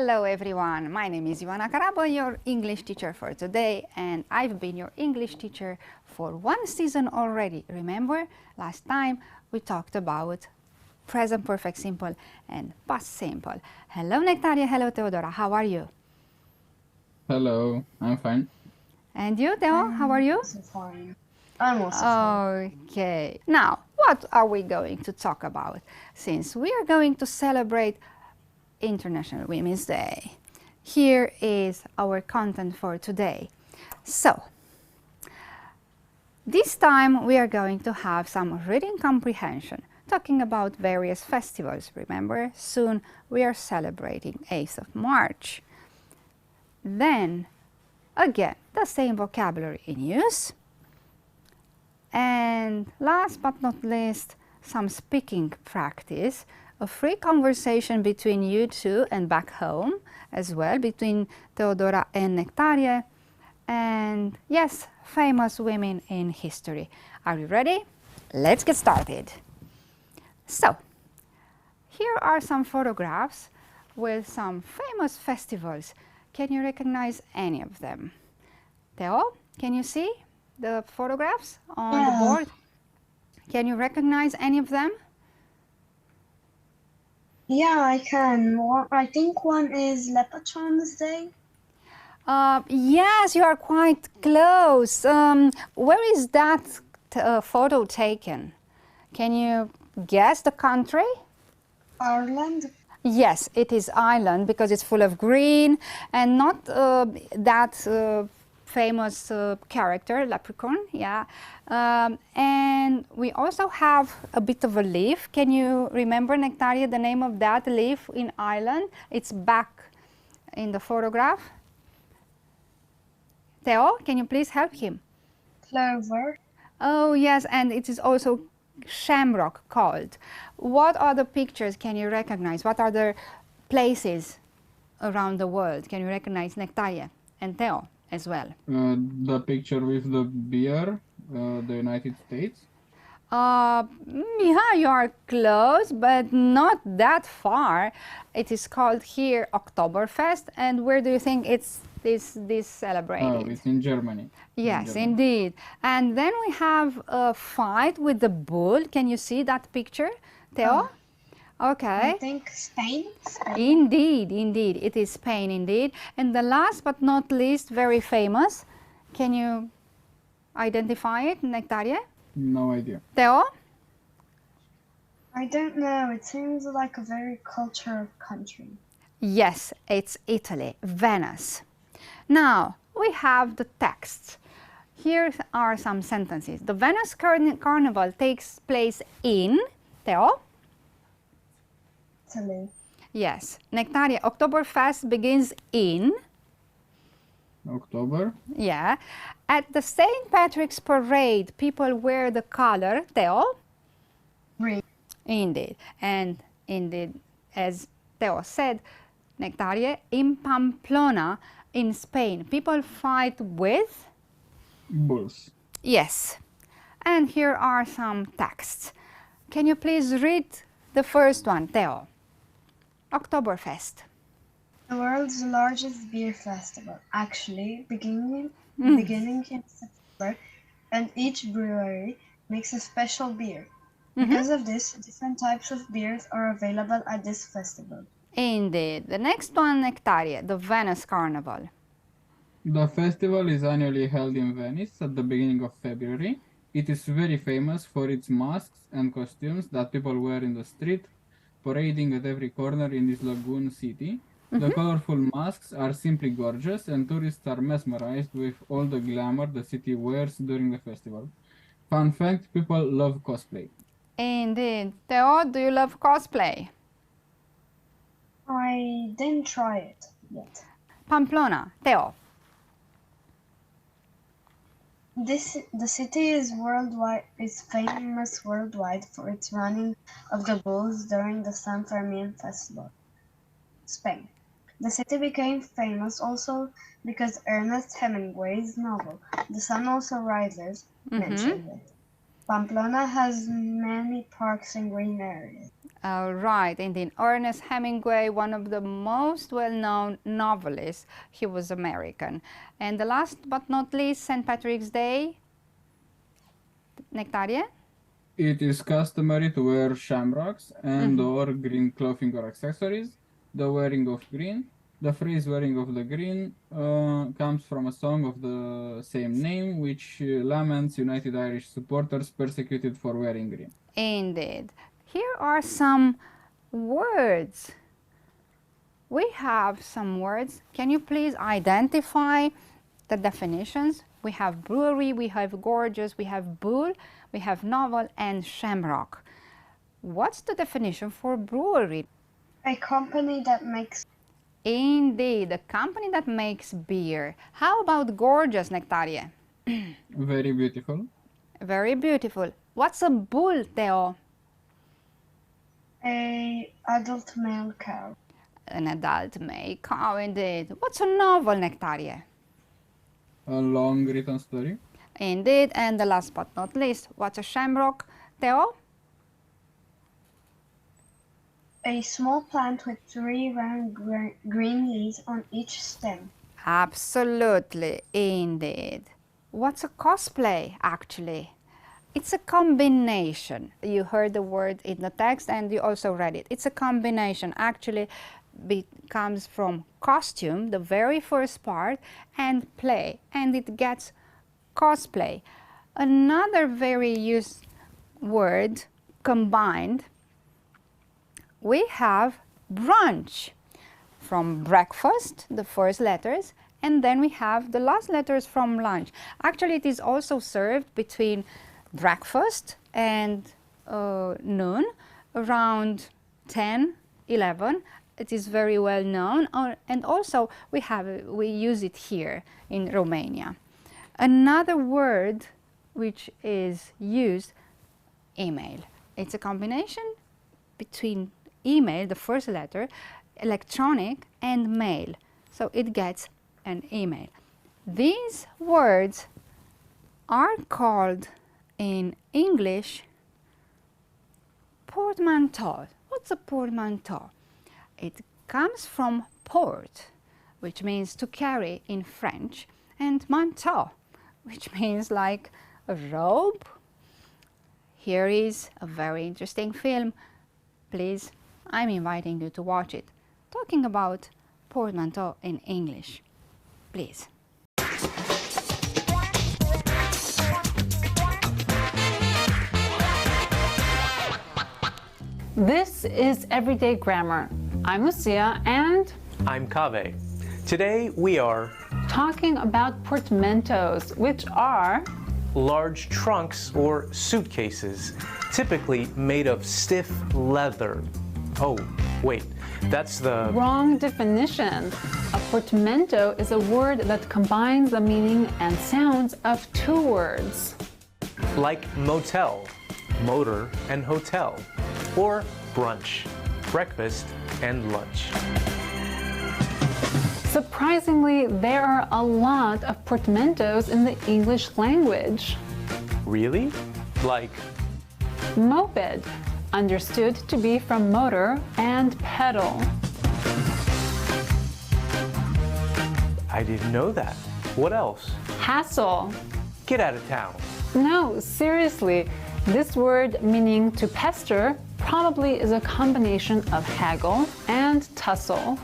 Hello everyone, my name is Ioana Carabă, your English teacher for today, and I've been your English teacher for one season already. Remember, last time we talked about present perfect simple and past simple. Hello Nectaria, hello Teodora, how are you? Hello, I'm fine. And you, Teo, how are you? Also fine. I'm also fine. Okay, now what are we going to talk about? Since we are going to celebrate International Women's Day, here is our content for today. So, this time we are going to have some reading comprehension, talking about various festivals. Remember, soon we are celebrating 8th of March. Then, again, the same vocabulary in use. And last but not least, some speaking practice, a free conversation between you two and back home as well, between Teodora and Nectarie, and yes, famous women in history. Are you ready? Let's get started. So, here are some photographs with some famous festivals. Can you recognize any of them? Teo, can you see the photographs on the board? Can you recognize any of them? Yeah, I can. I think one is Lepachon's Day. Yes, you are quite close. Where is that photo taken? Can you guess the country? Ireland. Yes, it is Ireland because it's full of green and not that famous character, leprechaun, yeah. And we also have a bit of a leaf. Can you remember, Nectaria, the name of that leaf in Ireland? It's back in the photograph. Theo, can you please help him? Clover. Oh yes, and it is also shamrock called. What other pictures can you recognize? What are the places around the world? Can you recognize, Nectaria and Theo as well? The picture with the beer, the United States. Yeah, you are close, but not that far. It is called here Oktoberfest, and where do you think it's this celebrated? Oh, it's in Germany. Yes, indeed. And then we have a fight with the bull. Can you see that picture, Theo? Okay. I think Spain. Indeed, indeed. It is Spain, indeed. And the last but not least, very famous. Can you identify it, Nectaria? No idea. Theo? I don't know. It seems like a very cultural country. Yes, it's Italy, Venice. Now, we have the text. Here are some sentences. The Venice Carnival takes place in, Theo? Italy. Yes. Nectaria, Oktoberfest begins in, October. yeah. At the St. Patrick's Parade, people wear the color, Theo? Green. Indeed. And indeed, as Theo said, Nectaria, in Pamplona, in Spain, people fight with? Bulls. Yes. And here are some texts. Can you please read the first one, Theo? Oktoberfest. The world's largest beer festival, actually beginning in September, and each brewery makes a special beer. Because of this, different types of beers are available at this festival. Indeed. The next one, Nectaria, the Venice Carnival. The festival is annually held in Venice at the beginning of February. It is very famous for its masks and costumes that people wear in the street, parading at every corner in this lagoon city. The colorful masks are simply gorgeous, and tourists are mesmerized with all the glamour the city wears during the festival. Fun fact, people love cosplay. Indeed. Theo, do you love cosplay? I didn't try it yet. Pamplona, Theo. The city is famous worldwide for its running of the bulls during the San Fermin festival. Spain. The city became famous also because Ernest Hemingway's novel, The Sun Also Rises, mentioned it. Pamplona has many parks and green areas. Right, indeed. Ernest Hemingway, one of the most well-known novelists, he was American. And the last but not least, St. Patrick's Day. Nectarie? It is customary to wear shamrocks and or green clothing or accessories. The wearing of green. The phrase wearing of the green comes from a song of the same name, which laments United Irish supporters persecuted for wearing green. Indeed. Here are some words. We have some words. Can you please identify the definitions? We have brewery, we have gorgeous, we have bull, we have novel, and shamrock. What's the definition for brewery? A company that makes. Indeed, a company that makes beer. How about gorgeous, Nectarie? Very beautiful. Very beautiful. What's a bull, Theo? A adult male cow. An adult male cow, indeed. What's a novel, Nectarie? A long written story. Indeed, and the last but not least, what's a shamrock, Theo? A small plant with 3 round green leaves on each stem. Absolutely, indeed. What's a cosplay, actually? It's a combination. You heard the word in the text and you also read it. It's a combination. Actually, it comes from costume, the very first part, and play, and it gets cosplay. Another very used word, combined, we have brunch. From breakfast, the first letters, and then we have the last letters from lunch. Actually, it is also served between breakfast and noon, around 10, 11. It is very well known, and also we use it here in Romania. Another word which is used, email. It's a combination between email, the first letter, electronic, and mail. So it gets an email. These words are called in English portmanteau. What's a portmanteau? It comes from port, which means to carry in French, and manteau, which means like a robe. Here is a very interesting film. Please, I'm inviting you to watch it, talking about portmanteau in English. Please. This is Everyday Grammar. I'm Lucia and I'm Kaveh. Today we are talking about portmanteaus, which are large trunks or suitcases, typically made of stiff leather. Oh, wait, that's the wrong definition. A portmanteau is a word that combines the meaning and sounds of 2 words. like motel, motor and hotel, or brunch, breakfast and lunch. Surprisingly, there are a lot of portmanteaus in the English language. Really? Like Moped, understood to be from motor and pedal. I didn't know that. What else? Hassle. Get out of town. No, seriously, this word meaning to pester probably is a combination of haggle and tussle.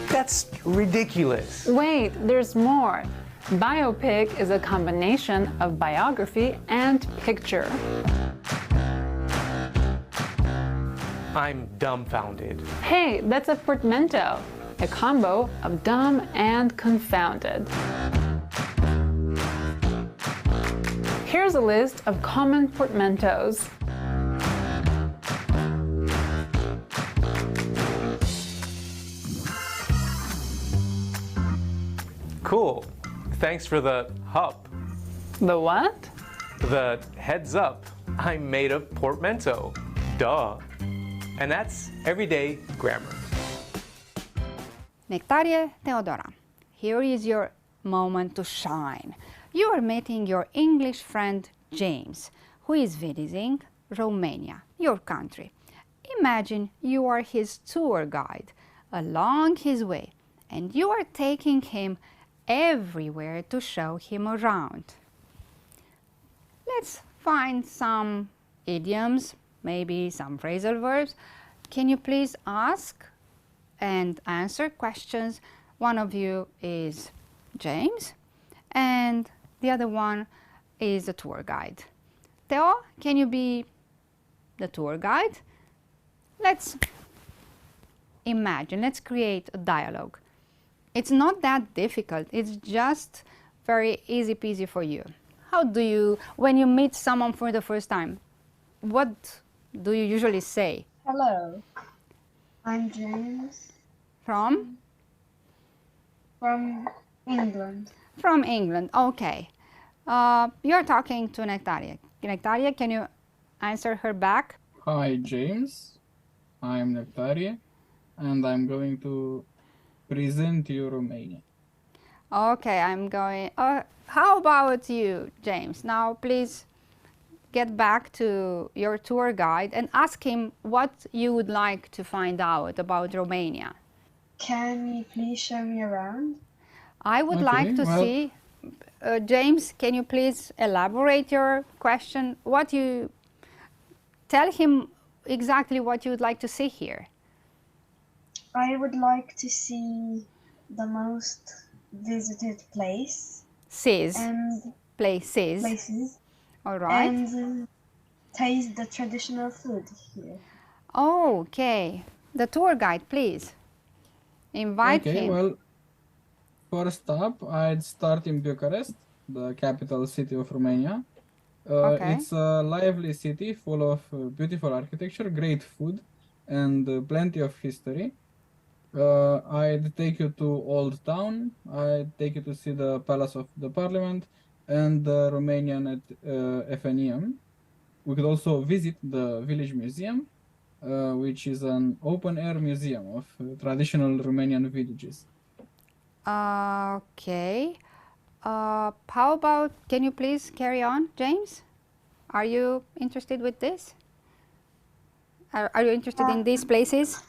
That's ridiculous. Wait, there's more. Biopic is a combination of biography and picture. I'm dumbfounded. Hey, that's a portmanteau, a combo of dumb and confounded. Here's a list of common portmanteaus. Cool. Thanks for the hup. The what? The heads up. I'm made of portmanteau. Duh. And that's everyday grammar. Nectarie, Teodora, here is your moment to shine. You are meeting your English friend James, who is visiting Romania, your country. Imagine you are his tour guide along his way, and you are taking him everywhere to show him around. Let's find some idioms, maybe some phrasal verbs. Can you please ask and answer questions? One of you is James, and the other one is the tour guide. Theo, can you be the tour guide? Let's imagine, let's create a dialogue. It's not that difficult, it's just very easy peasy for you. How do you, when you meet someone for the first time, what do you usually say? Hello, I'm James From? from England. From England, okay. You're talking to Nectaria. Nectaria, can you answer her back? Hi, James. I'm Lecţia, and I'm going to present you Romania. Okay, I'm going. How about you, James? Now, please get back to your tour guide and ask him what you would like to find out about Romania. Can you please show me around? I would Okay, like to well- see. James, can you please elaborate your question? What you tell him exactly what you would like to see here. I would like to see the most visited place Says, and places. places All right. and taste the traditional food here. Okay. The tour guide, please. Invite Okay, him. well, first up, I'd start in Bucharest, the capital city of Romania. Okay. It's a lively city full of beautiful architecture, great food, and plenty of history. I'd take you to Old Town. I'd take you to see the Palace of the Parliament and the Romanian Athenaeum. We could also visit the Village Museum, which is an open-air museum of traditional Romanian villages. Okay. How about, can you please carry on, James? Are you interested with this? Are you interested in these places?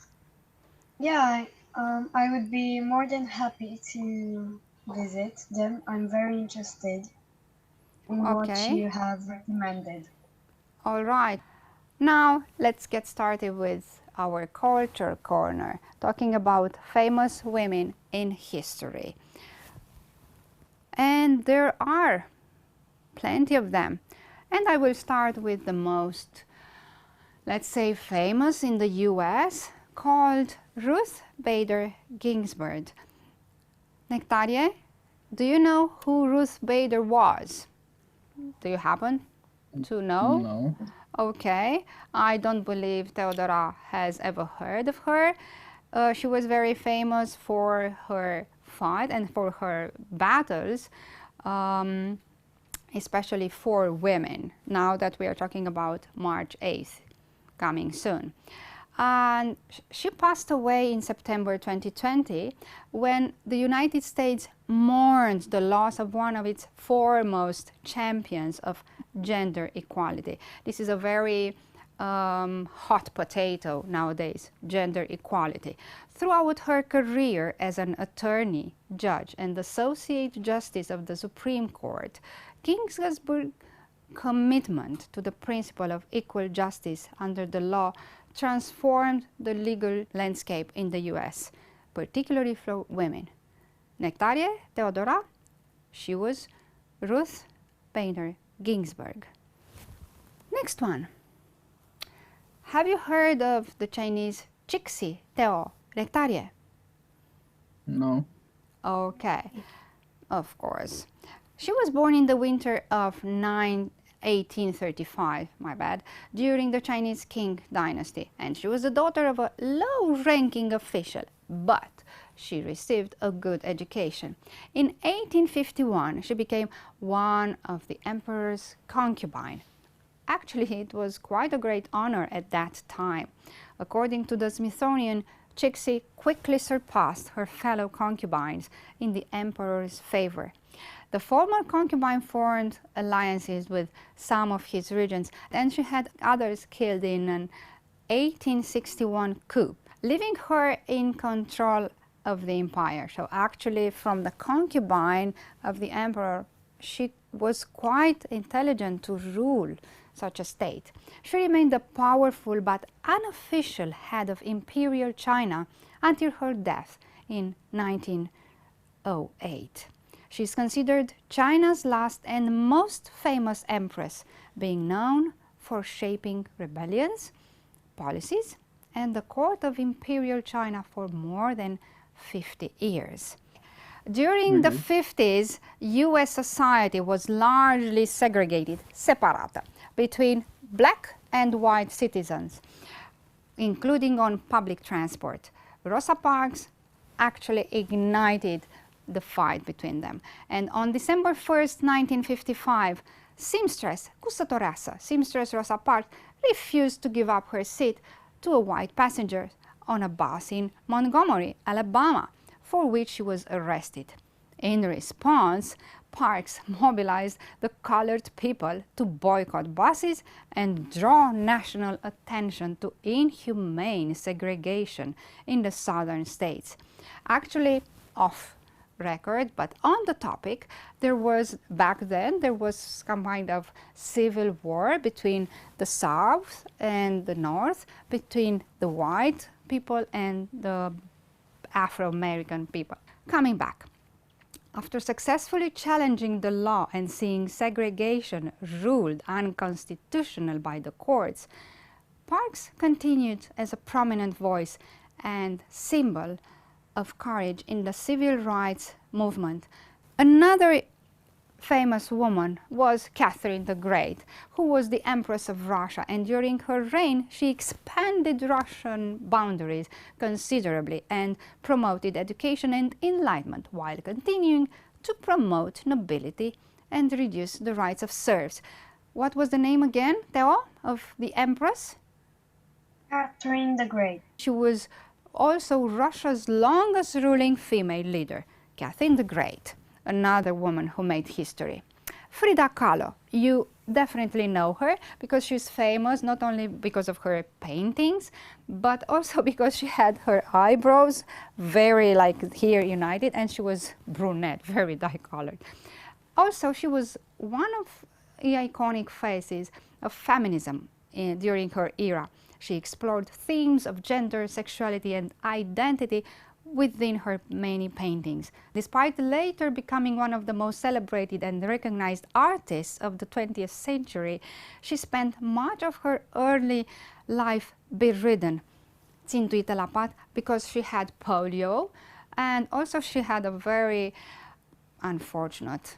Yeah, I would be more than happy to visit them. I'm very interested in what Okay. you have recommended. All right. Now let's get started with our culture corner, talking about famous women in history. And there are plenty of them. And I will start with the most, let's say, famous in the US, called Ruth Bader Ginsburg. Nectarie, do you know who Ruth Bader was? Do you happen to know? No. Okay, I don't believe Theodora has ever heard of her. She was very famous for her fight and for her battles, especially for women, now that we are talking about March 8th, coming soon. And she passed away in September 2020 when the United States mourned the loss of one of its foremost champions of gender equality. This is a very hot potato nowadays, gender equality. Throughout her career as an attorney, judge, and associate justice of the Supreme Court, Ginsburg's commitment to the principle of equal justice under the law transformed the legal landscape in the US, particularly for women. Nectarie, Theodora, she was Ruth Bader Ginsburg. Next one. Have you heard of the Chinese Cixi, Theo, Nectarie? No. Okay, of course. She was born in the winter of 1835, during the Chinese Qing dynasty, and she was the daughter of a low-ranking official, but she received a good education. In 1851, she became one of the emperor's concubines. Actually, it was quite a great honor at that time. According to the Smithsonian Cixi quickly surpassed her fellow concubines in the emperor's favor. The former concubine formed alliances with some of his regents, and she had others killed in an 1861 coup, leaving her in control of the empire. So actually, from the concubine of the emperor, she was quite intelligent to rule such a state. She remained the powerful but unofficial head of imperial China until her death in 1908. She is considered China's last and most famous empress, being known for shaping rebellions, policies, and the court of imperial China for more than 50 years. During the 50s, US society was largely segregated, separată, between black and white citizens, including on public transport. Rosa Parks actually ignited the fight between them. And on December 1st, 1955, seamstress, cusătoreasă, seamstress Rosa Parks refused to give up her seat to a white passenger on a bus in Montgomery, Alabama, for which she was arrested. In response, Parks mobilized the colored people to boycott buses and draw national attention to inhumane segregation in the southern states. Actually, off record, but on the topic, back then there was some kind of civil war between the South and the North, between the white people and the Afro-American people. Coming back, after successfully challenging the law and seeing segregation ruled unconstitutional by the courts, Parks continued as a prominent voice and symbol of courage in the civil rights movement. Another famous woman was Catherine the Great, who was the Empress of Russia, and during her reign she expanded Russian boundaries considerably and promoted education and enlightenment while continuing to promote nobility and reduce the rights of serfs. What was the name again, Theo, of the Empress? Catherine the Great. She was also Russia's longest ruling female leader, Catherine the Great, another woman who made history. Frida Kahlo, you definitely know her because she's famous not only because of her paintings, but also because she had her eyebrows very like here united, and she was brunette, very dye-colored. Also, she was one of the iconic faces of feminism during her era. She explored themes of gender, sexuality, and identity within her many paintings. Despite later becoming one of the most celebrated and recognized artists of the 20th century, she spent much of her early life bedridden, țintuită la pat, because she had polio, and also she had a very unfortunate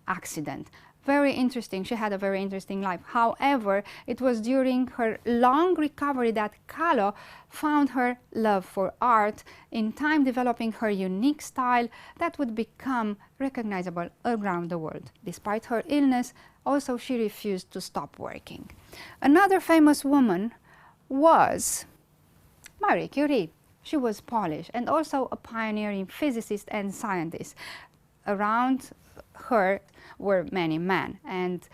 accident. Very interesting. She had a very interesting life. However, it was during her long recovery that Kahlo found her love for art, in time developing her unique style that would become recognizable around the world. Despite her illness, also she refused to stop working. Another famous woman was Marie Curie. She was Polish and also a pioneering physicist and scientist. Around her were many men, and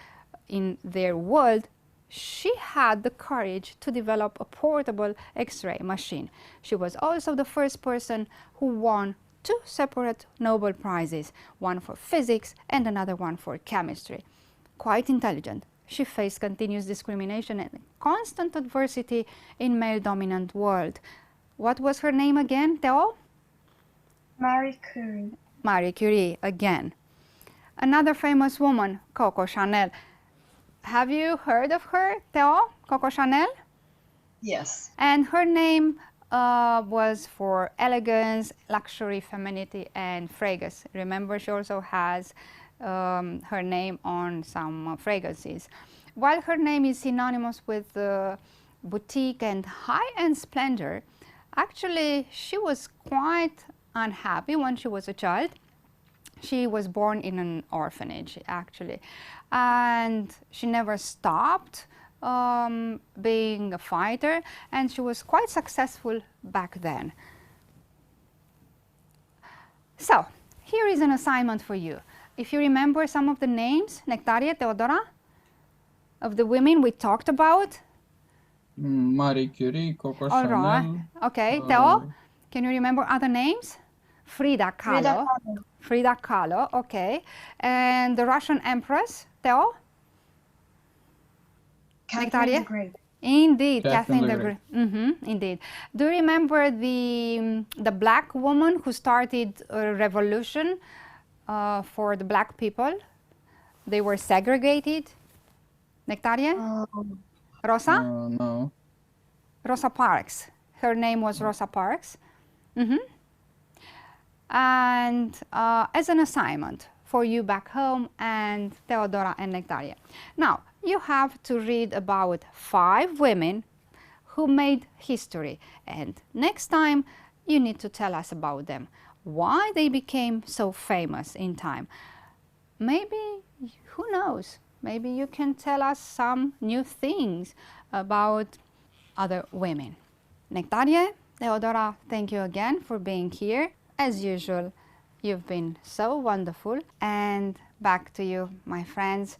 in their world she had the courage to develop a portable X-ray machine. She was also the first person who won 2 separate Nobel Prizes, one for physics and another one for chemistry. Quite intelligent, she faced continuous discrimination and constant adversity in male-dominant world. What was her name again, Theo? Marie Curie. Marie Curie again. Another famous woman, Coco Chanel. Have you heard of her, Theo? Coco Chanel? Yes. And her name was for elegance, luxury, femininity, and fragrance. Remember, she also has her name on some fragrances. While her name is synonymous with boutique and high-end splendor, actually she was quite unhappy when she was a child. She was born in an orphanage, actually, and she never stopped being a fighter, and she was quite successful back then. So, here is an assignment for you. If you remember some of the names, Nectarie, Teodora, of the women we talked about. Marie Curie, Coco All Chanel. right. Okay, Teo, can you remember other names? Frida Kahlo. Frida Kahlo, okay. And the Russian Empress, Teo? Catherine the Great. Indeed, Catherine Catherine the the Great. Indeed. Do you remember the black woman who started a revolution for the black people? They were segregated. Nectarie? Rosa? No. Rosa Parks. Her name was Rosa Parks. And as an assignment for you back home and Teodora and Nectarie. Now, you have to read about 5 women who made history. And next time, you need to tell us about them. Why they became so famous in time. Maybe, who knows, maybe you can tell us some new things about other women. Nectarie, Teodora, thank you again for being here. As usual, you've been so wonderful. And back to you, my friends.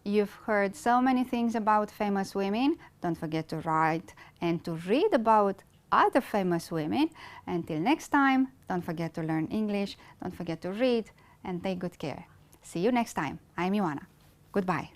You've heard so many things about famous women. Don't forget to write and to read about other famous women. Until next time, don't forget to learn English, don't forget to read, and take good care. See you next time. I'm Ioana. Goodbye.